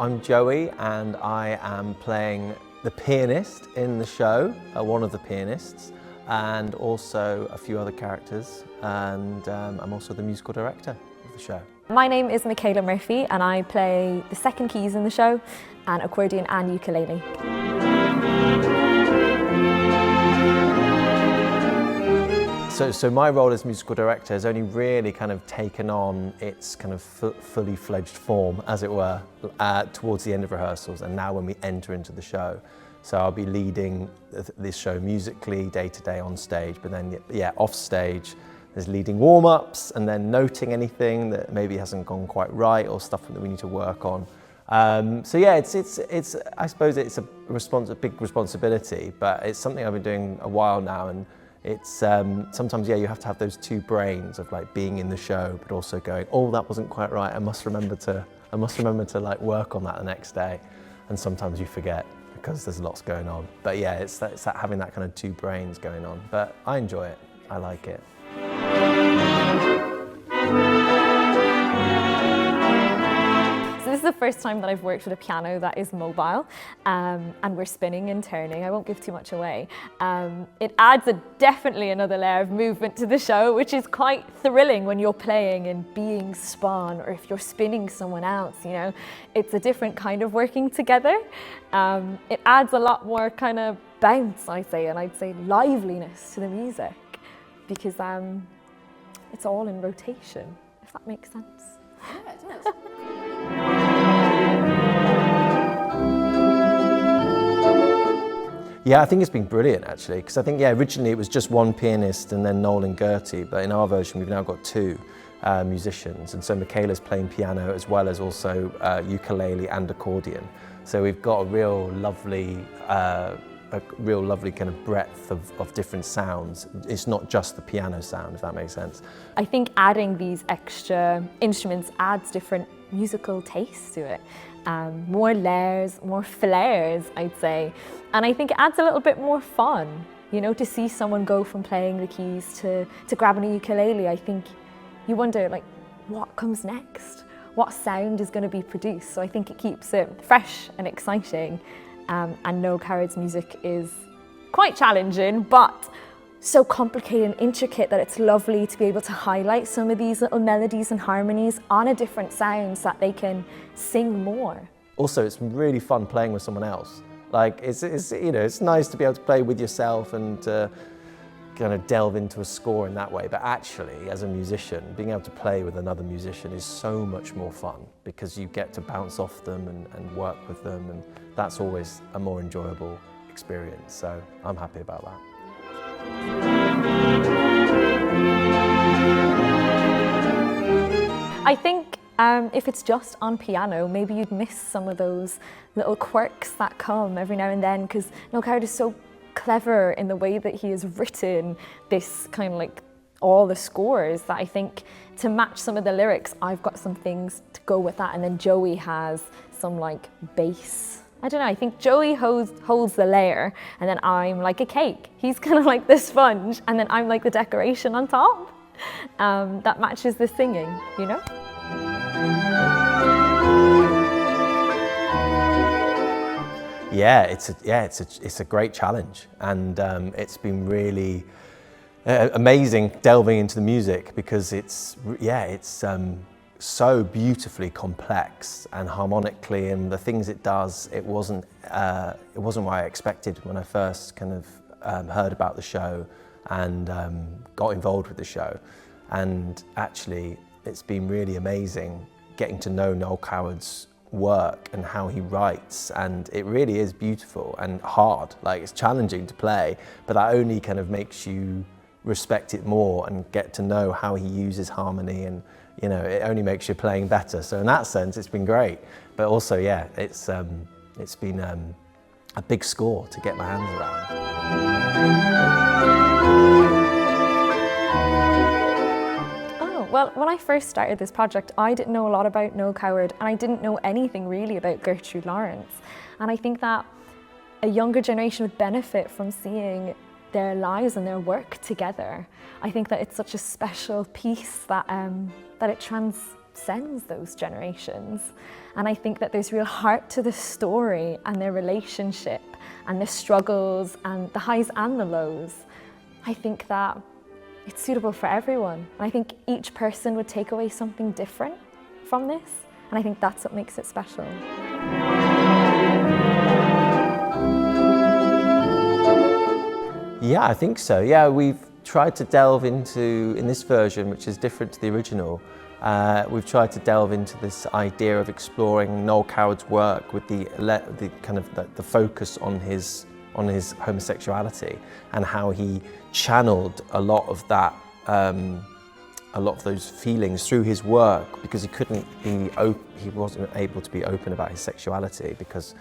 I'm Joey and I am playing the pianist in the show, one of the pianists, and also a few other characters, and I'm also the musical director of the show. My name is Michaela Murphy and I play the second keys in the show and accordion and ukulele. So my role as musical director has only really kind of taken on its kind of fully fledged form, as it were, towards the end of rehearsals and now when we enter into the show. So I'll be leading this show musically, day to day on stage, but then off stage there's leading warm-ups and then noting anything that maybe hasn't gone quite right or stuff that we need to work on. So yeah, it's I suppose it's a big responsibility, but it's something I've been doing a while now, and it's sometimes you have to have those two brains of like being in the show but also going, oh, that wasn't quite right, I must remember to like work on that the next day, and sometimes you forget because there's lots going on. But yeah, it's that having that kind of two brains going on, but I enjoy it, I like it. This is the first time that I've worked with a piano that is mobile, and we're spinning and turning. I won't give too much away. It adds definitely another layer of movement to the show, which is quite thrilling when you're playing and being spun, or if you're spinning someone else, you know. It's a different kind of working together. It adds a lot more kind of bounce, I'd say, and I'd say liveliness to the music, because it's all in rotation, if that makes sense. Yeah, it does. Yeah, I think it's been brilliant actually, because I think originally it was just one pianist and then Noël and Gertie, but in our version we've now got two musicians, and so Michaela's playing piano as well as also ukulele and accordion. So we've got a real lovely kind of breadth of different sounds. It's not just the piano sound, if that makes sense. I think adding these extra instruments adds different musical tastes to it. More layers, more flares, I'd say. And I think it adds a little bit more fun, you know, to see someone go from playing the keys to grabbing a ukulele. I think you wonder, like, what comes next? What sound is going to be produced? So I think it keeps it fresh and exciting. And Noël Coward's music is quite challenging, but so complicated and intricate that it's lovely to be able to highlight some of these little melodies and harmonies on a different sound so that they can sing more. Also, it's really fun playing with someone else. Like, it's you know, it's nice to be able to play with yourself and kind of delve into a score in that way, but actually, as a musician, being able to play with another musician is so much more fun because you get to bounce off them and work with them, and that's always a more enjoyable experience, so I'm happy about that. I think if it's just on piano, maybe you'd miss some of those little quirks that come every now and then, because Noël Coward is so clever in the way that he has written this kind of like all the scores, that I think to match some of the lyrics, I've got some things to go with that, and then Joey has some like bass. I don't know, I think Joey holds the layer, and then I'm like a cake. He's kind of like the sponge, and then I'm like the decoration on top. That matches the singing, you know? Yeah, it's a great challenge, and it's been really amazing delving into the music, because it's so beautifully complex and harmonically, and the things it does, it wasn't what I expected when I first kind of heard about the show and got involved with the show. And actually, it's been really amazing getting to know Noël Coward's work and how he writes, and it really is beautiful and hard. Like, it's challenging to play, but that only kind of makes you respect it more and get to know how he uses harmony, and you know, it only makes your playing better. So in that sense, it's been great. But also, yeah, it's been a big score to get my hands around. Well, when I first started this project, I didn't know a lot about Noël Coward, and I didn't know anything really about Gertie Lawrence. And I think that a younger generation would benefit from seeing their lives and their work together. I think that it's such a special piece that it transcends those generations. And I think that there's real heart to the story and their relationship and the struggles and the highs and the lows. I think that it's suitable for everyone. And I think each person would take away something different from this. And I think that's what makes it special. Yeah, I think so. Yeah, we've tried to delve into, in this version, which is different to the original, we've tried to delve into this idea of exploring Noel Coward's work with the kind of the focus on his homosexuality and how he channeled a lot of that, a lot of those feelings through his work, because he wasn't able to be open about his sexuality because,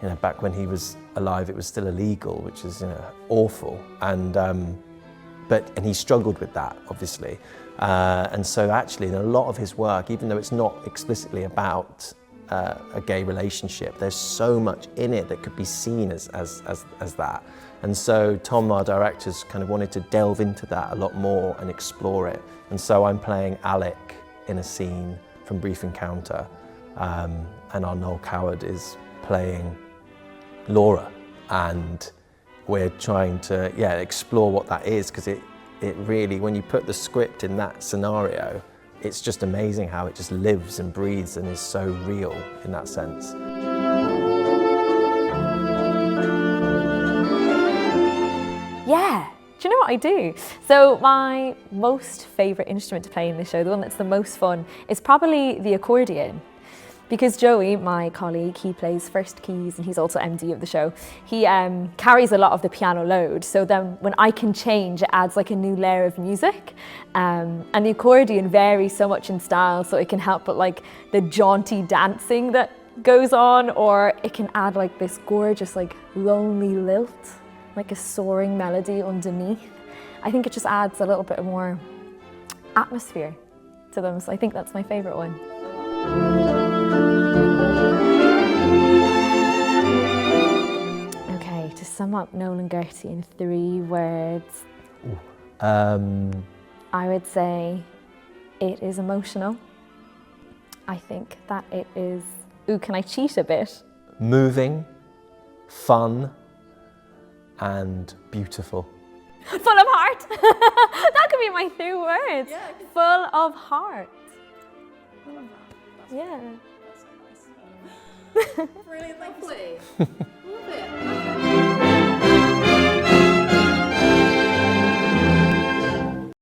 you know, back when he was alive, it was still illegal, which is, you know, awful. And he struggled with that, obviously. And so actually in a lot of his work, even though it's not explicitly about a gay relationship, there's so much in it that could be seen as that. And so Tom, our director, kind of wanted to delve into that a lot more and explore it. And so I'm playing Alec in a scene from Brief Encounter, and our Noel Coward is playing Laura, and we're trying to explore what that is, because it really, when you put the script in that scenario, it's just amazing how it just lives and breathes and is so real in that sense. Yeah, do you know what I do? So my most favourite instrument to play in the show, the one that's the most fun, is probably the accordion. Because Joey, my colleague, he plays first keys and he's also MD of the show. He carries a lot of the piano load, so then when I can change, it adds like a new layer of music. And the accordion varies so much in style, so it can help with like the jaunty dancing that goes on, or it can add like this gorgeous like lonely lilt, like a soaring melody underneath. I think it just adds a little bit more atmosphere to them, so I think that's my favourite one. Okay, to sum up Noël and Gertie in 3 words, I would say it is emotional. I think that it is, can I cheat a bit? Moving, fun, and beautiful. Full of heart! That could be my 3 words. Yeah. Full of heart. Yeah. That's so nice. Really lovely.